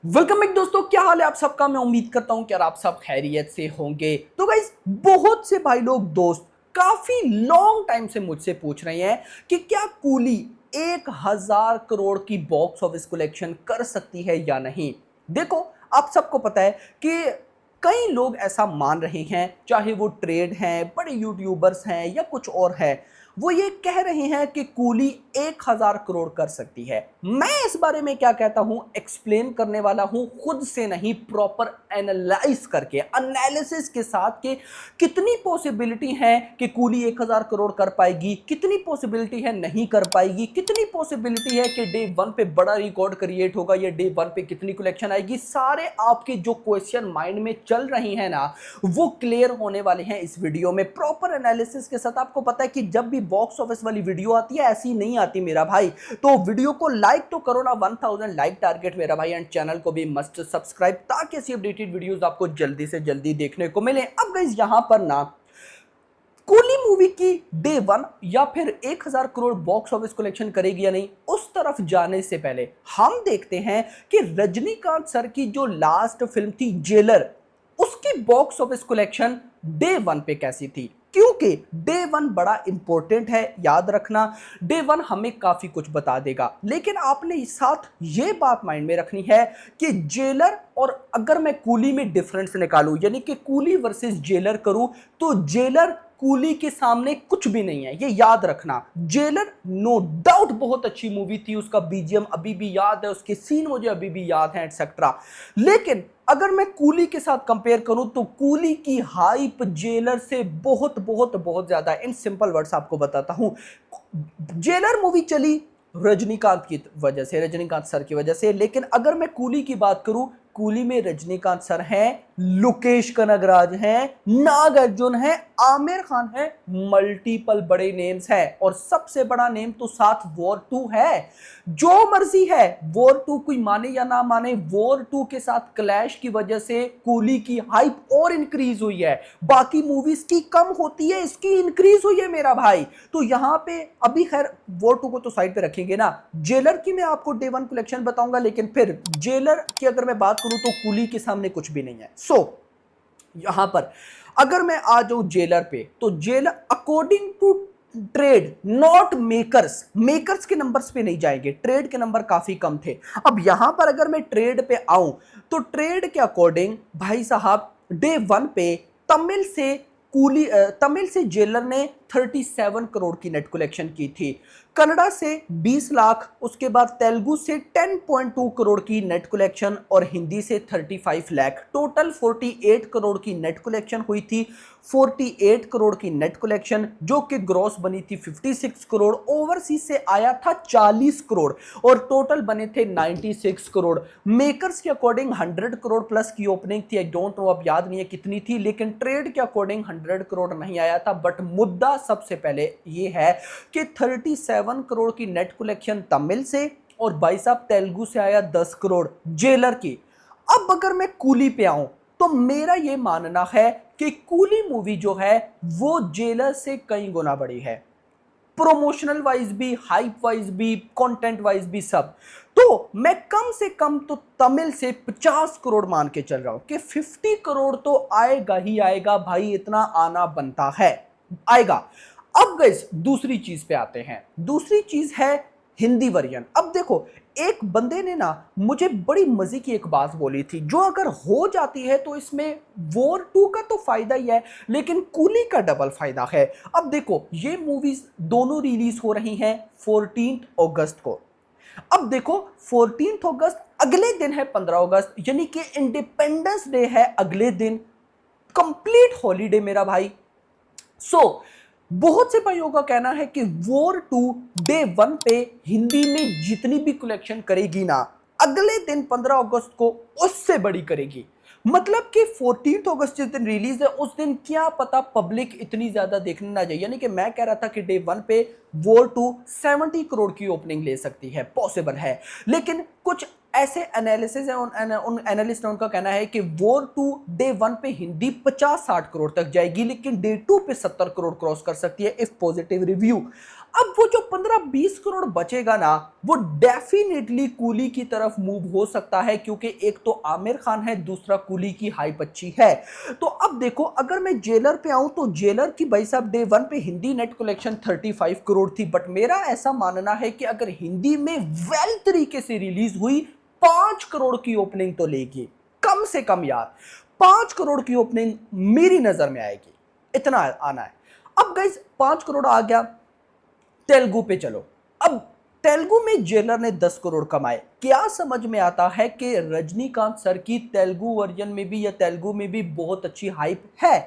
Welcome back दोस्तों, क्या हाल है आप सबका। मैं उम्मीद करता हूं कि आप सब खैरियत से होंगे। तो गाइस, बहुत से भाई लोग दोस्त काफी लॉन्ग टाइम से मुझसे पूछ रहे हैं कि क्या कूली 1,000 करोड़ की बॉक्स ऑफिस कलेक्शन कर सकती है या नहीं। देखो, आप सबको पता है कि कई लोग ऐसा मान रहे हैं, चाहे वो ट्रेड हैं, बड़े यूट्यूबर्स हैं या कुछ और है, वो ये कह रहे हैं कि कूली 1,000 करोड़ कर सकती है। मैं इस बारे में क्या कहता हूं, एक्सप्लेन करने वाला हूं, खुद से नहीं, प्रॉपर एनालाइज करके, एनालिसिस के साथ कि कितनी पॉसिबिलिटी है कि कूली 1,000 करोड़ कर पाएगी, कितनी पॉसिबिलिटी है नहीं कर पाएगी, कितनी पॉसिबिलिटी है कि डे वन पे बड़ा रिकॉर्ड क्रिएट होगा या डे वन पे कितनी कलेक्शन आएगी। सारे आपके जो क्वेश्चन माइंड में चल रही हैं ना, वो क्लियर होने वाले हैं इस वीडियो में प्रॉपर एनालिसिस के साथ। आपको पता है कि जब भी बॉक्स ऑफिस वाली वीडियो आती है ऐसी नहीं आती मेरा भाई, तो वीडियो को लाइक तो करो ना, 1000 लाइक टारगेट मेरा भाई, एंड चैनल को भी मस्ट सब्सक्राइब, ताकि ऐसी अपडेटेड वीडियोस आपको जल्दी से जल्दी देखने को मिले। अब गाइस, यहां पर ना कूली मूवी की डे वन या फिर 1,000 करोड़ बॉक्स ऑफिस कलेक्शन करेगी या नहीं, उस तरफ जाने से पहले हम देखते हैं कि रजनीकांत सर की जो लास्ट फिल्म थी जेलर, उसकी box office collection day one पे कैसी थी। क्योंकि डे वन बड़ा इंपॉर्टेंट है, याद रखना, डे वन हमें काफी कुछ बता देगा। लेकिन आपने साथ ये बात माइंड में रखनी है कि जेलर और अगर मैं कूली में डिफरेंस निकालूं, यानी कि कूली वर्सेस जेलर करूं, तो जेलर कूली के सामने कुछ भी नहीं है, ये याद रखना। जेलर नो डाउट बहुत अच्छी मूवी थी, उसका बीजीएम अभी भी याद है, उसके सीन मुझे अभी भी याद है एटसेट्रा। लेकिन अगर मैं कूली के साथ कंपेयर करूं तो कूली की हाइप जेलर से बहुत बहुत बहुत ज्यादा। इन सिंपल वर्ड्स आपको बताता हूं, जेलर मूवी चली रजनीकांत की वजह से, रजनीकांत सर की वजह से। लेकिन अगर मैं कूली की बात करूं, कूली में रजनीकांत सर हैं, लोकेश कनगराज हैं, नागार्जुन हैं, आमिर खान है, मल्टीपल बड़े नेम्स हैं, और सबसे बड़ा नेम तो साथ वॉर 2 है। जो मर्जी है, वॉर 2 कोई माने या ना माने, वॉर 2 के साथ क्लैश की वजह से कूली की हाइप और इंक्रीज हुई है। बाकी मूवीज की कम होती है, इसकी इंक्रीज हुई है मेरा भाई। तो यहां पे अभी खैर वॉर 2 को तो साइड पे रखेंगे ना, जेलर की मैं आपको डे वन कलेक्शन बताऊंगा। लेकिन फिर जेलर की अगर मैं बात करूं तो कूली के सामने कुछ भी नहीं है। यहां पर अगर मैं आ जाऊं जेलर पे, तो Jailer according to trade, not makers, makers के नंबर्स पे नहीं जाएंगे, ट्रेड के नंबर काफी कम थे। अब यहां पर अगर मैं ट्रेड पे आऊं, तो ट्रेड के अकॉर्डिंग भाई साहब डे वन पे तमिल से जेलर ने 37 करोड़ की नेट कलेक्शन की थी, कन्नड़ा से 20 लाख, उसके बाद तेलुगु से 10.2 करोड़ की नेट कलेक्शन, और हिंदी से 35 लाख, टोटल 48 करोड़ की नेट कलेक्शन हुई थी। 48 करोड़ की नेट कलेक्शन जो कि ग्रॉस बनी थी 56 करोड़, ओवरसीज से आया था 40 करोड़, और टोटल बने थे 96 करोड़। मेकर्स के अकॉर्डिंग 100 करोड़ प्लस की ओपनिंग थी, आई डोंट नो, अब याद नहीं है कितनी थी। लेकिन ट्रेड के अकॉर्डिंग 100 करोड़ नहीं आया था। बट मुद्दा सबसे पहले ये है कि 37 करोड़ की नेट कलेक्शन तमिल से, और भाई साहब तेलुगु से आया 10 करोड़ जेलर की। अब अगर मैं कूली पे आऊं, तो मेरा ये मानना है कि कूली मूवी जो है वो जेलर से कई गुना बड़ी है, प्रोमोशनल वाइज भी, हाइप वाइज भी, कंटेंट वाइज भी, सब। तो मैं कम से कम तो तमिल से 50 करोड़ मान के चल रहा हूं कि 50 करोड़ तो आएगा ही आएगा भाई, इतना आना बनता है, आएगा। अब गाइस, दूसरी चीज पे आते हैं। दूसरी चीज है हिंदी वर्जन। अब देखो, एक बंदे ने ना मुझे बड़ी मजे की एक बात बोली थी, जो अगर हो जाती है तो इसमें वॉर 2 का तो फायदा ही है, लेकिन कूली का डबल फायदा है। अब देखो, ये मूवीज दोनों रिलीज हो रही हैं 14 अगस्त को। अब देखो, 14 अगस्त अगले दिन है 15 अगस्त, यानी कि इंडिपेंडेंस डे है अगले दिन, कंप्लीट हॉलीडे मेरा भाई। बहुत से भाइयों का कहना है कि वॉर 2 डे वन पे हिंदी में जितनी भी कलेक्शन करेगी ना, अगले दिन 15 अगस्त को उससे बड़ी करेगी। मतलब कि 14 अगस्त जिस दिन रिलीज है, उस दिन क्या पता पब्लिक इतनी ज्यादा देखने ना जाए। यानी कि मैं कह रहा था कि डे वन पे वॉर 2 70 करोड़ की ओपनिंग ले सकती है, पॉसिबल है। लेकिन कुछ ऐसे एनालिसिस है, उन एनालिस्ट ने उनका कहना है कि वॉर 2 डे 1 पे हिंदी 50-60 करोड़ तक जाएगी, लेकिन डे 2 पे 70 करोड़ क्रॉस कर सकती है इफ पॉजिटिव रिव्यू। अब वो जो 15-20 करोड़ बचेगा ना, वो डेफिनेटली कूली की तरफ मूव हो सकता है, क्योंकि एक तो आमिर खान है, दूसरा कूली की हाइप अच्छी है। तो अब देखो, अगर मैं जेलर पे आऊं तो जेलर की भाई साहब डे 1 पे हिंदी नेट कलेक्शन 35 करोड़ थी, बट मेरा ऐसा मानना है कि अगर हिंदी में वेल तरीके से रिलीज हुई 5 करोड़ की ओपनिंग तो लेगी, कम से कम यार 5 करोड़ की ओपनिंग मेरी नजर में आएगी, इतना आना है। अब गाइस 5 करोड़ आ गया, तेलुगु पे चलो। अब तेलुगु में जेलर ने 10 करोड़ कमाए। क्या समझ में आता है कि रजनीकांत सर की तेलुगु वर्जन में भी या तेलुगु में भी बहुत अच्छी हाइप है,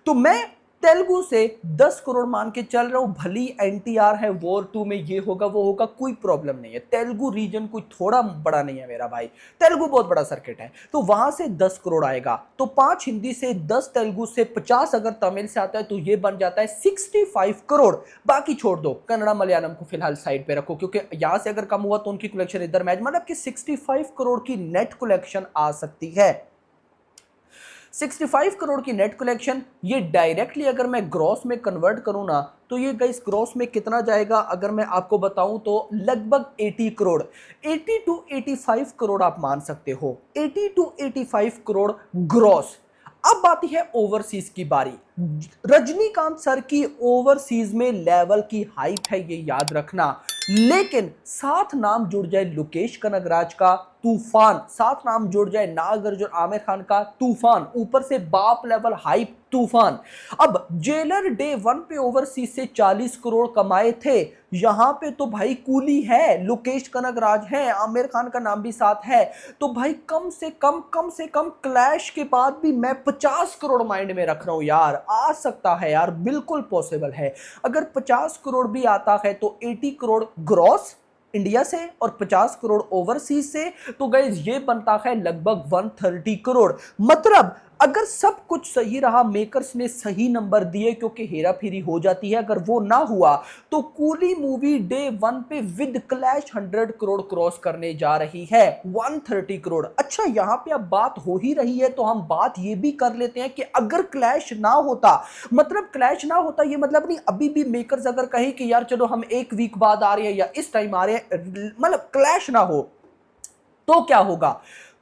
तो मैं तेलुगु से 10 करोड़ मान के चल रहा हूं। भली एनटीआर है, वॉर 2 में ये होगा वो होगा, कोई प्रॉब्लम नहीं है। तेलुगु रीजन कोई थोड़ा बड़ा नहीं है मेरा भाई, तेलुगु बहुत बड़ा सर्किट है, तो वहां से 10 करोड़ आएगा। तो 5 हिंदी से, 10 तेलुगु से, 50 अगर तमिल से आता है तो ये बन जाता है 65 करोड़। बाकी छोड़ दो, कन्नड़ा मलयालम को फिलहाल साइड पे रखो, क्योंकि यहां से अगर कम हुआ तो उनकी कलेक्शन इधर मैच, मतलब कि 65 करोड़ की नेट कलेक्शन आ सकती है। 65 करोड़ की नेट कलेक्शन, ये डायरेक्टली अगर मैं ग्रॉस में कन्वर्ट करूं ना, तो ये गाइस ग्रॉस में कितना जाएगा अगर मैं आपको बताऊं तो लगभग 80 करोड़, 80 टू 85 करोड़ आप मान सकते हो, 80 टू 85 करोड़ ग्रॉस। अब आती है ओवरसीज की बारी। रजनीकांत सर की ओवरसीज में लेवल की हाइप है, ये याद रखना, लेकिन साथ नाम जुड़ जाए लोकेश कनगराज का तूफान, साथ नाम जुड़ जाए नागार्जुन आमिर खान का तूफान, ऊपर से बाप लेवल हाइप तूफान। अब जेलर डे 1 पे ओवरसीज से 40 करोड़ कमाए थे, यहां पे तो भाई कूली है, लोकेश कनगराज है, आमिर खान का नाम भी साथ है, तो भाई कम से कम क्लैश के बाद भी मैं 50 करोड़ माइंड में रख रहा हूं यार, आ सकता है यार, बिल्कुल पॉसिबल है। अगर 50 करोड़ भी आता है तो 80 करोड़ ग्रॉस इंडिया से और 50 करोड़ ओवरसीज से, तो गाइस ये बनता है लगभग 130 करोड़। मतलब अगर सब कुछ सही रहा, मेकर्स ने सही नंबर दिए, क्योंकि हेरा फेरी हो जाती है, अगर वो ना हुआ तो कूली मूवी डे 1 पे विद क्लैश 100 करोड़ क्रॉस करने जा रही है, 130 करोड़। अच्छा, यहां पे अब बात हो ही रही है तो हम बात ये भी कर लेते हैं कि अगर क्लैश ना होता, मतलब क्लैश ना होता ये मतलब नहीं, अभी भी मेकर्स अगर कहें कि यार चलो हम एक वीक बाद आ रहे हैं या इस टाइम आ रहे हैं, मतलब क्लैश ना हो तो क्या होगा,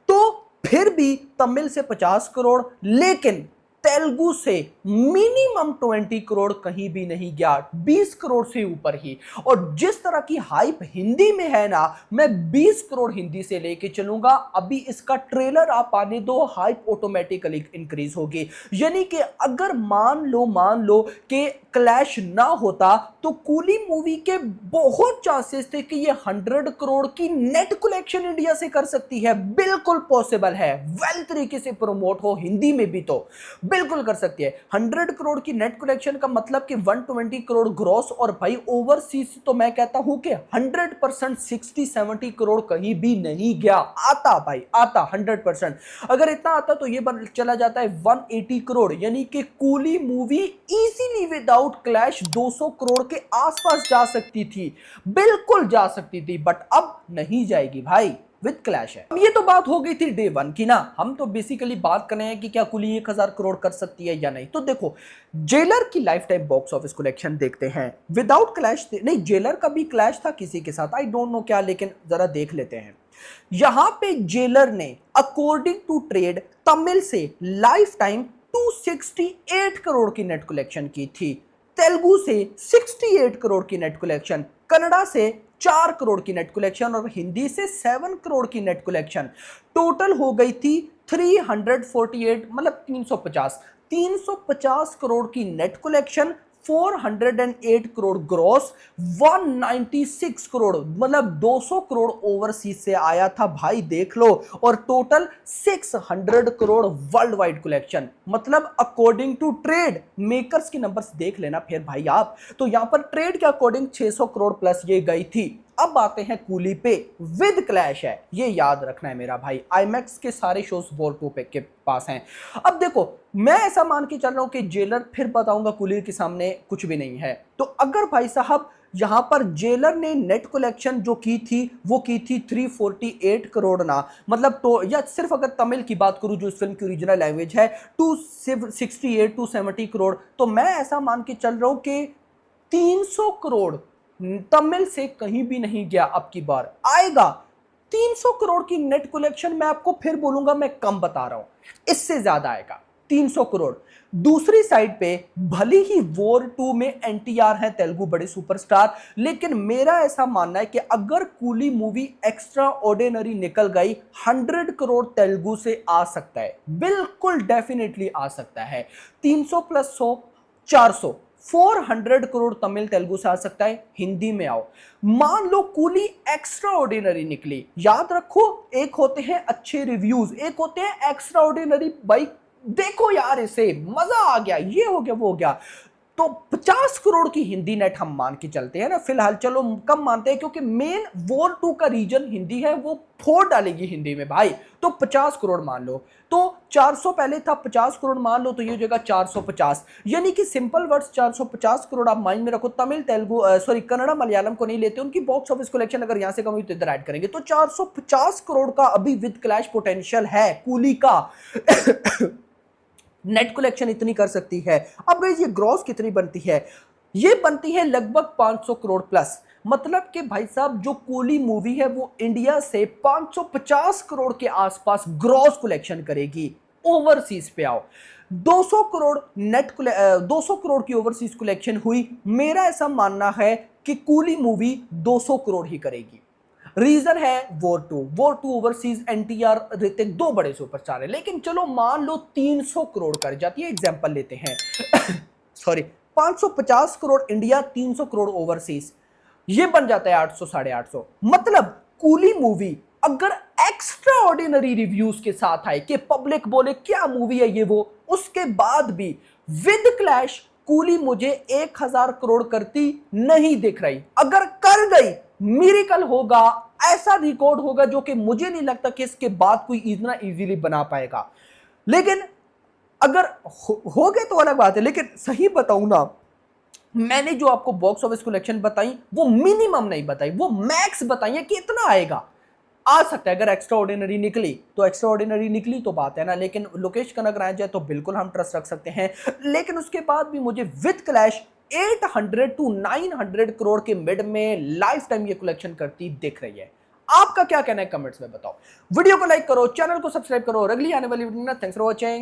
तो फिर भी तमिल से 50 करोड़, लेकिन तेलुगु से मिनिमम 20 करोड़ कहीं भी नहीं गया, 20 करोड़ से ऊपर ही। और जिस तरह की हाइप हिंदी में है ना, मैं 20 करोड़ हिंदी से लेके चलूंगा। अभी इसका ट्रेलर आप आने दो, हाइप ऑटोमेटिकली इंक्रीज होगी। यानी कि अगर मान लो कि क्लैश ना होता तो कूली मूवी के बहुत चांसेस थे कि ये 100 करोड़ की नेट कलेक्शन इंडिया से कर सकती है, बिल्कुल पॉसिबल है, वेल तरीके से प्रमोट हो हिंदी में भी तो बिल्कुल कर सकती है। 100 करोड़ की नेट कलेक्शन का मतलब कि 120 करोड़ ग्रॉस, और भाई ओवरसीज तो मैं कहता हूं कि 100% 60-70 करोड़ कहीं भी नहीं गया, आता भाई आता 100%। अगर इतना आता तो ये चला जाता है 180 करोड़, यानी कि coolie movie easily without clash 200 crore के आसपास जा सकती थी, बिल्कुल जा सकती थी, बट अब नहीं जाएगी भाई, विद क्लैश है। अब ये तो बात हो गई थी डे 1 की ना, हम तो बेसिकली बात कर रहे हैं कि क्या कुली 1000 करोड़ कर सकती है या नहीं। तो देखो, जेलर की life time box office collection देखते हैं, विदाउट क्लैश नहीं, जेलर का भी क्लैश था किसी के साथ, आई डोंट नो क्या, लेकिन जरा देख लेते हैं। यहां पे जेलर ने अकॉर्डिंग टू ट्रेड तमिल से लाइफ टाइम 268 करोड़ की नेट कलेक्शन की थी, तेलुगु से 68 करोड़ की नेट कलेक्शन, कन्नड़ा से 4 करोड़ की नेट कलेक्शन और हिंदी से 7 करोड़ की नेट कलेक्शन। टोटल हो गई थी 348, मतलब 350 करोड़ की net collection, 408 crore gross, 196 crore, मतलब 200 करोड़ ओवरसीज से आया था भाई, देख लो, और total 600 crore world wide collection. मतलब अकॉर्डिंग टू ट्रेड, मेकर्स की नंबर्स देख लेना फिर भाई आप, तो यहां पर ट्रेड के अकॉर्डिंग 600 करोड़ प्लस ये गई थी। अब आते हैं कूली पे, विद क्लैश है, ये याद रखना है मेरा भाई, आईमैक्स के सारे शोज वॉर 2 पे के पास हैं। अब देखो, मैं ऐसा मान के चल रहा हूं कि जेलर फिर बताऊंगा कूली के सामने कुछ भी नहीं है, तो अगर भाई साहब यहां पर जेलर ने नेट कलेक्शन जो की थी वो की थी 348 करोड़ ना, मतलब तो या सिर्फ अगर तमिल की बात करूं जो इस फिल्म की ओरिजिनल लैंग्वेज है 268 टू 70 करोड़, तो मैं ऐसा मान के चल रहा हूं कि 300 करोड़ तमिल से कहीं भी नहीं गया, अब की बार आएगा 300 करोड़ की नेट कलेक्शन। मैं आपको फिर बोलूंगा मैं कम बता रहा हूं, इससे ज्यादा आएगा 300 करोड़। दूसरी साइड पे भले ही वॉर 2 में एनटीआर है तेलुगु बड़े सुपरस्टार, लेकिन मेरा ऐसा मानना है कि अगर कूली मूवी एक्स्ट्रा ऑर्डिनरी निकल गई 100 करोड़ तेलुगु से आ सकता है, बिल्कुल डेफिनेटली आ सकता है। 300 प्लस 100 400 400 करोड़ तमिल तेलुगु से आ सकता है। हिंदी में आओ, मान लो कूली एक्स्ट्रा ऑर्डिनरी निकली, याद रखो एक होते हैं अच्छे रिव्यूज, एक होते हैं एक्स्ट्रा ऑर्डिनरी। भाई देखो यार इसे मजा आ गया, ये हो गया वो हो गया, तो 50 करोड़ की हिंदी नेट हम मान के चलते हैं ना फिलहाल, चलो कम मानते हैं क्योंकि मेन वॉर 2 का रीजन हिंदी है, वो फोड़ डालेगी हिंदी में भाई, तो 50 करोड़ मान लो। तो 400 पहले था, 50 करोड़ मान लो, तो ये हो जाएगा 450, यानी कि सिंपल वर्ड्स 450 करोड़ आप माइंड में रखो। तमिल तेलुगु सॉरी कन्नड़ा मलयालम को नहीं लेते, उनकी बॉक्स ऑफिस कलेक्शन अगर यहां से कम हुई तो इधर ऐड करेंगे, तो 450 करोड़ का अभी विद क्लैश पोटेंशियल है कूली का। नेट कलेक्शन इतनी कर सकती है। अब गाइस ये ग्रॉस कितनी बनती है, ये बनती है लगभग 500 करोड़ प्लस, मतलब कि भाई साहब जो कूली मूवी है वो इंडिया से 550 करोड़ के आसपास ग्रॉस कलेक्शन करेगी। ओवरसीज पे आओ, 200 करोड़ नेट 200 करोड़ की ओवरसीज कलेक्शन हुई, मेरा ऐसा मानना है कि कूली मूवी 200 करोड़ ही करेगी। रीजन है War two overseas NTR Hrithik दो बड़े सुपरस्टार है, लेकिन चलो मान लो 300 करोड़ कर जाती है, एग्जांपल लेते हैं sorry 550 crore India, 300 crore overseas, ये बन जाता है 800 850। मतलब कूली मूवी अगर एक्स्ट्रा ऑर्डिनरी रिव्यूज के साथ आए कि पब्लिक बोले क्या मूवी है ये वो, उसके बाद भी विद क्लैश कूली मुझे 1000 करोड़ करती नहीं दिख रही। अगर कर गई मिरेकल होगा, ऐसा रिकॉर्ड होगा जो कि मुझे नहीं लगता कि इसके बाद कोई इतना इजीली बना पाएगा। लेकिन अगर हो गए तो अलग बात है, लेकिन सही बताऊं ना, मैंने जो आपको बॉक्स ऑफिस कलेक्शन बताई वो मिनिमम नहीं बताई, वो मैक्स बताई है कि इतना आएगा। आ सकता है अगर एक्स्ट्रा ऑर्डिनरी निकली तो एक्स्ट्रा ऑर्डिनरी निकली तो बात है ना, लेकिन लोकेश कनक अगर आ जाए तो बिल्कुल हम ट्रस्ट रख सकते हैं। लेकिन उसके बाद भी मुझे विद क्लैश 800 टू 900 करोड़ के मिड में लाइफ टाइम ये कलेक्शन करती दिख रही है। आपका क्या कहना है कमेंट्स में बताओ। वीडियो को लाइक करो, चैनल को सब्सक्राइब करो और अगली आने वाली वीडियो में थैंक्स फॉर वॉचिंग।